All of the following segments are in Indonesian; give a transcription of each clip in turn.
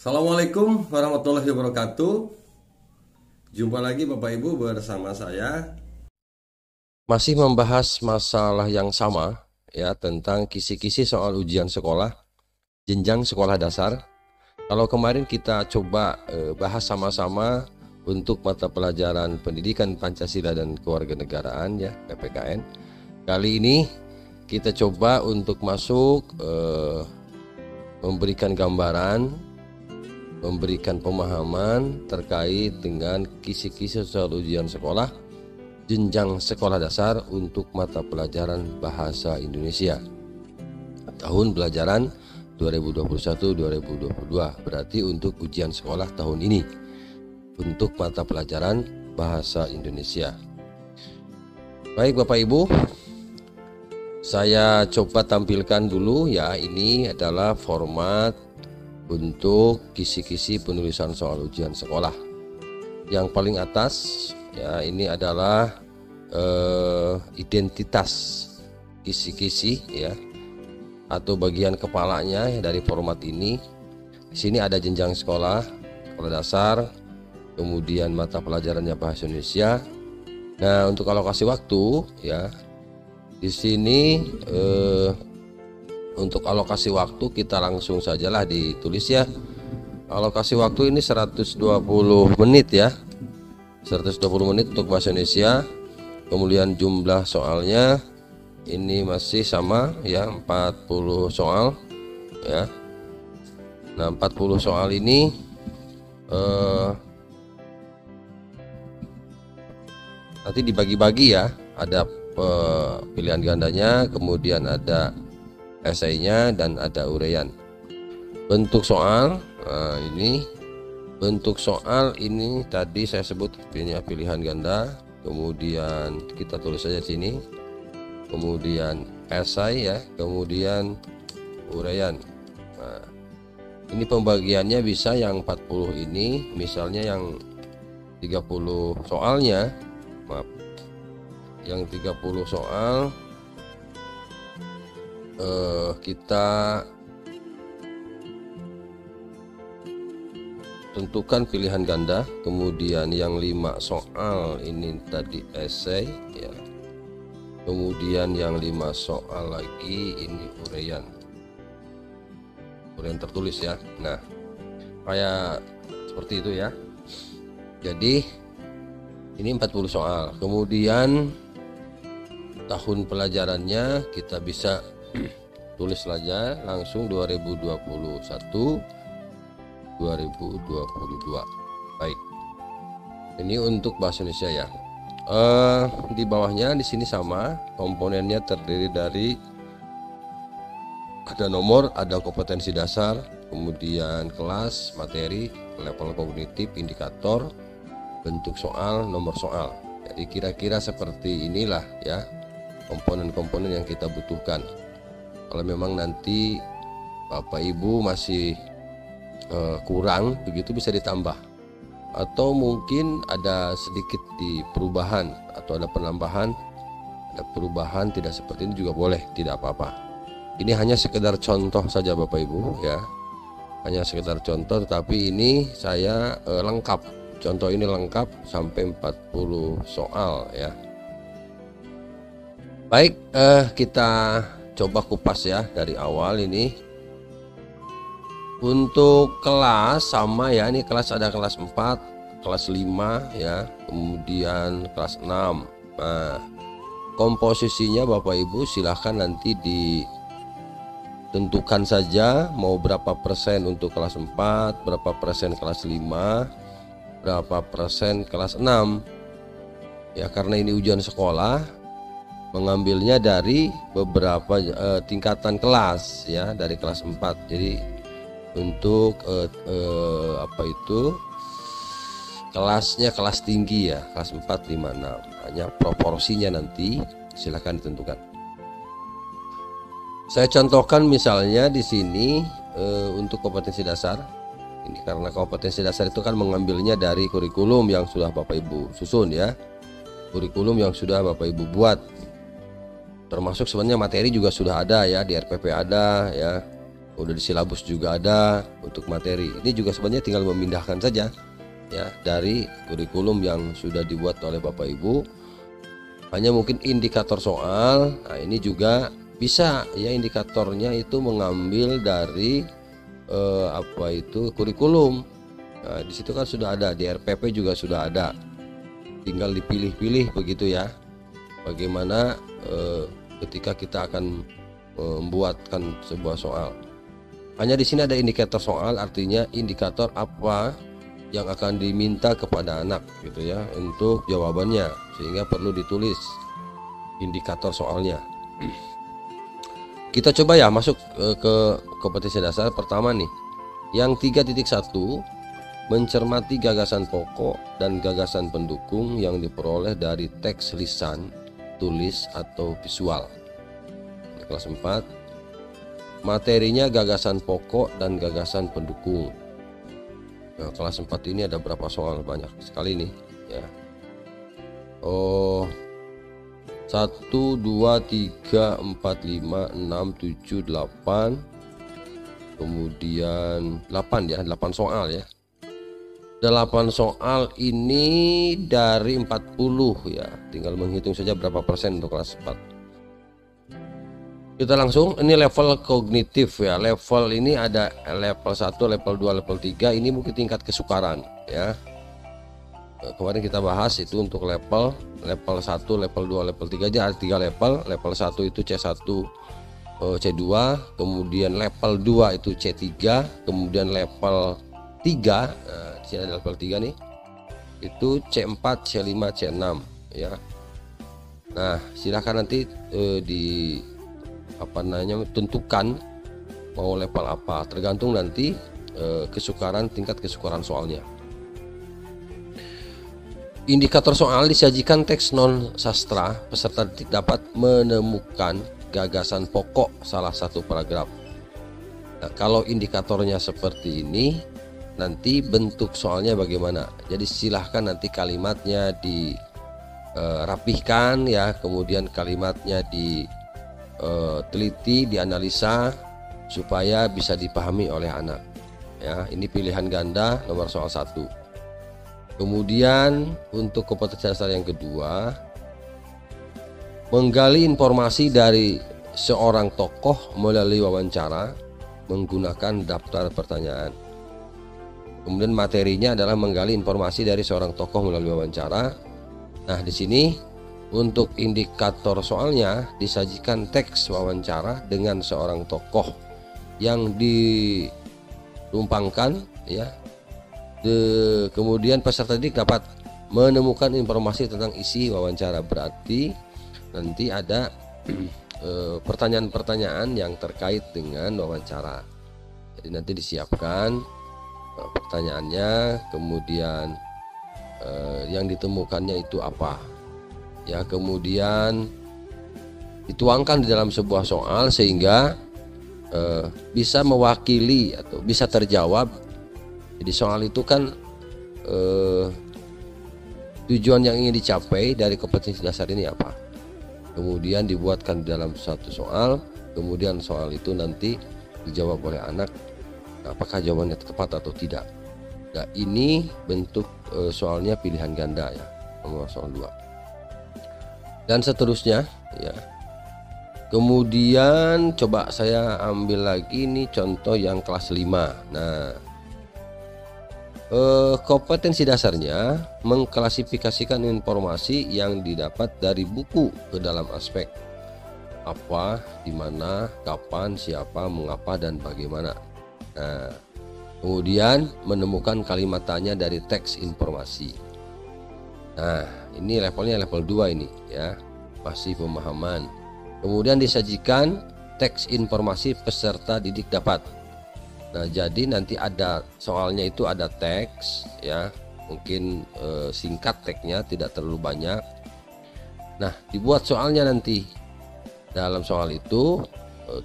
Assalamualaikum warahmatullahi wabarakatuh. Jumpa lagi Bapak Ibu bersama saya. Masih membahas masalah yang sama ya, tentang kisi-kisi soal ujian sekolah jenjang sekolah dasar. Kalau kemarin kita coba bahas sama-sama untuk mata pelajaran Pendidikan Pancasila dan Kewarganegaraan ya, PPKN. Kali ini kita coba untuk masuk memberikan gambaran, memberikan pemahaman terkait dengan kisi-kisi soal ujian sekolah jenjang sekolah dasar untuk mata pelajaran Bahasa Indonesia tahun pelajaran 2021-2022, berarti untuk ujian sekolah tahun ini untuk mata pelajaran Bahasa Indonesia. Baik Bapak Ibu, saya coba tampilkan dulu ya, ini adalah format untuk kisi-kisi penulisan soal ujian sekolah. Yang paling atas ya, ini adalah identitas kisi-kisi ya, atau bagian kepalanya ya, dari format ini. Di sini ada jenjang sekolah dasar, kemudian mata pelajarannya Bahasa Indonesia. Nah, untuk alokasi waktu ya, di sini untuk alokasi waktu kita langsung sajalah ditulis ya. Alokasi waktu ini 120 menit ya, 120 menit untuk Bahasa Indonesia. Kemudian jumlah soalnya ini masih sama ya, 40 soal ya. Nah, 40 soal ini nanti dibagi-bagi ya, ada pilihan gandanya, kemudian ada esainya, dan ada uraian. Bentuk soal, ini bentuk soal ini tadi saya sebut pilihan ganda, kemudian kita tulis saja sini, kemudian esai ya, kemudian uraian. Nah, ini pembagiannya bisa yang 40 ini, misalnya yang 30 soalnya, maaf, yang 30 soal kita tentukan pilihan ganda, kemudian yang 5 soal ini tadi esai ya, kemudian yang 5 soal lagi ini uraian tertulis ya. Nah, kayak seperti itu ya. Jadi ini 40 soal, kemudian tahun pelajarannya kita bisa tulis saja langsung 2021 2022. Baik, ini untuk Bahasa Indonesia ya. Di bawahnya di sini sama, komponennya terdiri dari ada nomor, ada kompetensi dasar, kemudian kelas, materi, level kognitif, indikator, bentuk soal, nomor soal. Jadi kira-kira seperti inilah ya komponen-komponen yang kita butuhkan. Kalau memang nanti Bapak Ibu masih kurang begitu, bisa ditambah, atau mungkin ada sedikit di perubahan atau ada penambahan, ada perubahan tidak seperti ini juga boleh, tidak apa-apa. Ini hanya sekedar contoh saja Bapak Ibu ya, hanya sekedar contoh, tetapi ini saya lengkap, contoh ini lengkap sampai 40 soal ya. Baik, kita coba kupas ya dari awal ini. Untuk kelas sama ya, ini kelas ada kelas 4, kelas 5 ya, kemudian kelas 6. Nah, komposisinya Bapak Ibu silahkan nanti ditentukan saja mau berapa persen untuk kelas 4, berapa persen kelas 5, berapa persen kelas 6 ya, karena ini ujian sekolah, mengambilnya dari beberapa tingkatan kelas ya, dari kelas 4. Jadi untuk apa itu kelasnya, kelas tinggi ya, kelas 4, 5, 6, hanya proporsinya nanti silahkan ditentukan. Saya contohkan misalnya di sini untuk kompetensi dasar. Ini karena kompetensi dasar itu kan mengambilnya dari kurikulum yang sudah Bapak Ibu susun ya, kurikulum yang sudah Bapak Ibu buat, termasuk sebenarnya materi juga sudah ada ya, di RPP ada ya. udah di silabus juga ada untuk materi. Ini juga sebenarnya tinggal memindahkan saja ya dari kurikulum yang sudah dibuat oleh Bapak Ibu. Hanya mungkin indikator soal. Nah, ini juga bisa ya, indikatornya itu mengambil dari kurikulum. Nah, di situ kan sudah ada, di RPP juga sudah ada. Tinggal dipilih-pilih begitu ya. Bagaimana ketika kita akan membuatkan sebuah soal. Hanya di sini ada indikator soal, artinya indikator apa yang akan diminta kepada anak gitu ya untuk jawabannya, sehingga perlu ditulis indikator soalnya. Kita coba ya masuk ke kompetensi dasar pertama nih, yang 3.1, mencermati gagasan pokok dan gagasan pendukung yang diperoleh dari teks lisan, tulis atau visual. Kelas 4, materinya gagasan pokok dan gagasan pendukung. Nah, kelas 4 ini ada berapa soal? Banyak sekali nih ya. 1, 2, 3, 4, 5, 6, 7, 8, kemudian 8 ya, 8 soal ya. 8 soal ini dari 40 ya. Tinggal menghitung saja berapa persen untuk kelas 4. Kita langsung, ini level kognitif ya. Level ini ada level 1, level 2, level 3. Ini mungkin tingkat kesukaran ya. Kemarin kita bahas itu untuk level 1, level 2, level 3 aja ada 3 level. Level 1 itu C1, C2, kemudian level 2 itu C3, kemudian level 3, di sini ada level 3 nih. Itu C4, C5, C6 ya. Nah, silahkan nanti tentukan mau level apa, tergantung nanti tingkat kesukaran soalnya. Indikator soal disajikan teks non sastra, peserta didik dapat menemukan gagasan pokok salah satu paragraf. Nah, kalau indikatornya seperti ini, nanti bentuk soalnya bagaimana. Jadi silahkan nanti kalimatnya dirapihkan ya, kemudian kalimatnya teliti, dianalisa supaya bisa dipahami oleh anak ya. Ini pilihan ganda nomor soal 1. Kemudian untuk kompetensi dasar yang kedua, menggali informasi dari seorang tokoh melalui wawancara menggunakan daftar pertanyaan. Kemudian materinya adalah menggali informasi dari seorang tokoh melalui wawancara. Nah, di sini untuk indikator soalnya disajikan teks wawancara dengan seorang tokoh yang dilumpangkan ya. Kemudian peserta didik dapat menemukan informasi tentang isi wawancara. Berarti nanti ada pertanyaan-pertanyaan yang terkait dengan wawancara. Jadi nanti disiapkan pertanyaannya, kemudian yang ditemukannya itu apa ya, kemudian dituangkan di dalam sebuah soal sehingga bisa mewakili atau bisa terjawab. Jadi soal itu kan tujuan yang ingin dicapai dari kompetensi dasar ini apa, kemudian dibuatkan di dalam satu soal, kemudian soal itu nanti dijawab oleh anak apakah jawabannya tepat atau tidak. Nah, ini bentuk soalnya pilihan ganda ya, nomor soal 2 dan seterusnya ya. Kemudian coba saya ambil lagi nih contoh yang kelas 5. Nah, kompetensi dasarnya mengklasifikasikan informasi yang didapat dari buku ke dalam aspek apa, di mana, kapan, siapa, mengapa, dan bagaimana. Nah, kemudian menemukan kalimat tanya dari teks informasi. Nah, ini levelnya level 2 ini ya, masih pemahaman. Kemudian disajikan teks informasi peserta didik dapat. Nah, jadi nanti ada soalnya itu ada teks ya, mungkin singkat teksnya, tidak terlalu banyak. Nah, dibuat soalnya nanti. Dalam soal itu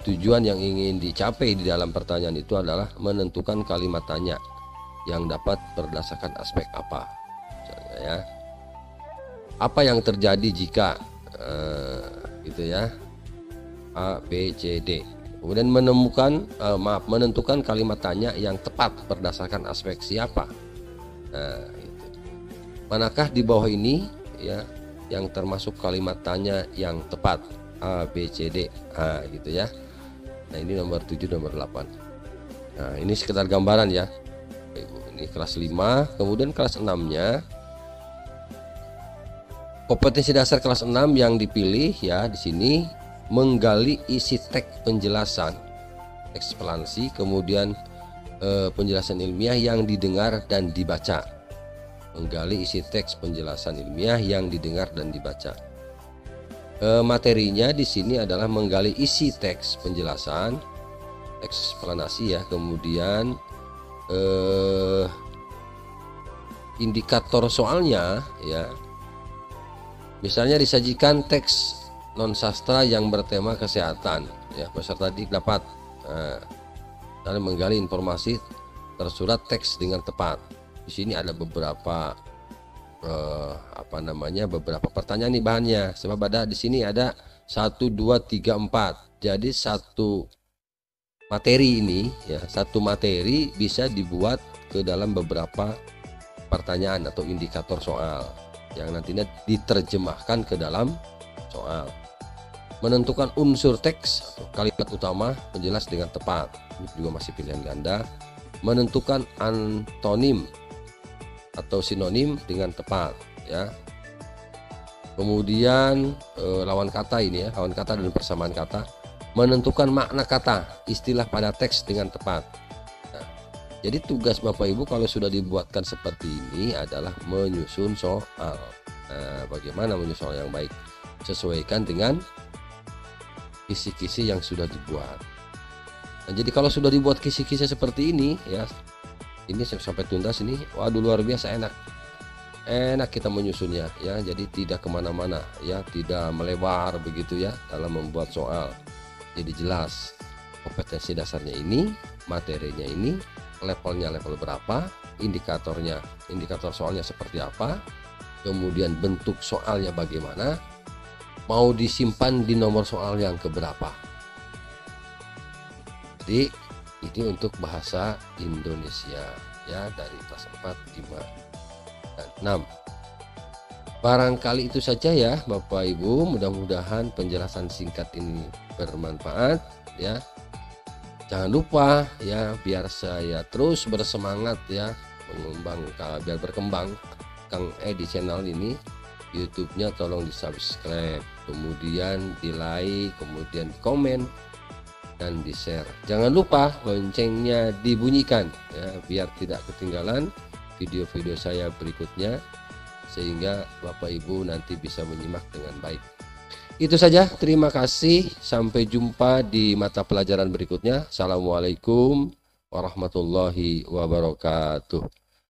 tujuan yang ingin dicapai di dalam pertanyaan itu adalah menentukan kalimat tanya yang dapat berdasarkan aspek apa. Misalnya ya, apa yang terjadi jika gitu ya, A, B, C, D. Kemudian menentukan kalimat tanya yang tepat berdasarkan aspek siapa. Nah, itu. Manakah di bawah ini ya yang termasuk kalimat tanya yang tepat? A, B, C, D, gitu ya. Nah, ini nomor 7, nomor 8. Nah, ini sekedar gambaran ya. Ini kelas 5, kemudian kelas 6-nya. Kompetensi dasar kelas 6 yang dipilih ya di sini menggali isi teks penjelasan, eksplanasi, kemudian penjelasan ilmiah yang didengar dan dibaca. Menggali isi teks penjelasan ilmiah yang didengar dan dibaca. Materinya di sini adalah menggali isi teks penjelasan, eksplanasi ya, kemudian indikator soalnya ya. Misalnya disajikan teks non sastra yang bertema kesehatan ya, peserta didik dapat dan menggali informasi tersurat teks dengan tepat. Di sini ada beberapa beberapa pertanyaan nih bahannya, sebab ada di sini ada 1, 2, 3, 4. Jadi satu materi ini ya, satu materi bisa dibuat ke dalam beberapa pertanyaan atau indikator soal yang nantinya diterjemahkan ke dalam soal. Menentukan unsur teks atau kalimat utama penjelas dengan tepat, ini juga masih pilihan ganda. Menentukan antonim atau sinonim dengan tepat ya. Kemudian lawan kata ini ya, lawan kata dan persamaan kata. Menentukan makna kata, istilah pada teks dengan tepat. Nah, jadi tugas Bapak Ibu kalau sudah dibuatkan seperti ini adalah menyusun soal. Nah, bagaimana menyusun soal yang baik? Sesuaikan dengan kisi-kisi yang sudah dibuat. Nah, jadi kalau sudah dibuat kisi-kisi seperti ini ya, ini sampai tuntas ini, waduh luar biasa enak kita menyusunnya ya. Jadi tidak kemana-mana ya, tidak melebar begitu ya dalam membuat soal. Jadi jelas kompetensi dasarnya ini, materinya ini, levelnya level berapa, indikator soalnya seperti apa, kemudian bentuk soalnya bagaimana, mau disimpan di nomor soal yang keberapa. Jadi ini untuk bahasa Indonesia ya, dari kelas 4, 5, dan 6. Barangkali itu saja ya Bapak Ibu, mudah-mudahan penjelasan singkat ini bermanfaat ya. Jangan lupa ya, biar saya terus bersemangat ya biar berkembang Kang di channel ini, YouTube-nya tolong di subscribe, kemudian di like, kemudian di komen dan di share. Jangan lupa loncengnya dibunyikan ya, biar tidak ketinggalan video-video saya berikutnya, sehingga Bapak Ibu nanti bisa menyimak dengan baik. Itu saja, terima kasih, sampai jumpa di mata pelajaran berikutnya. Assalamualaikum warahmatullahi wabarakatuh.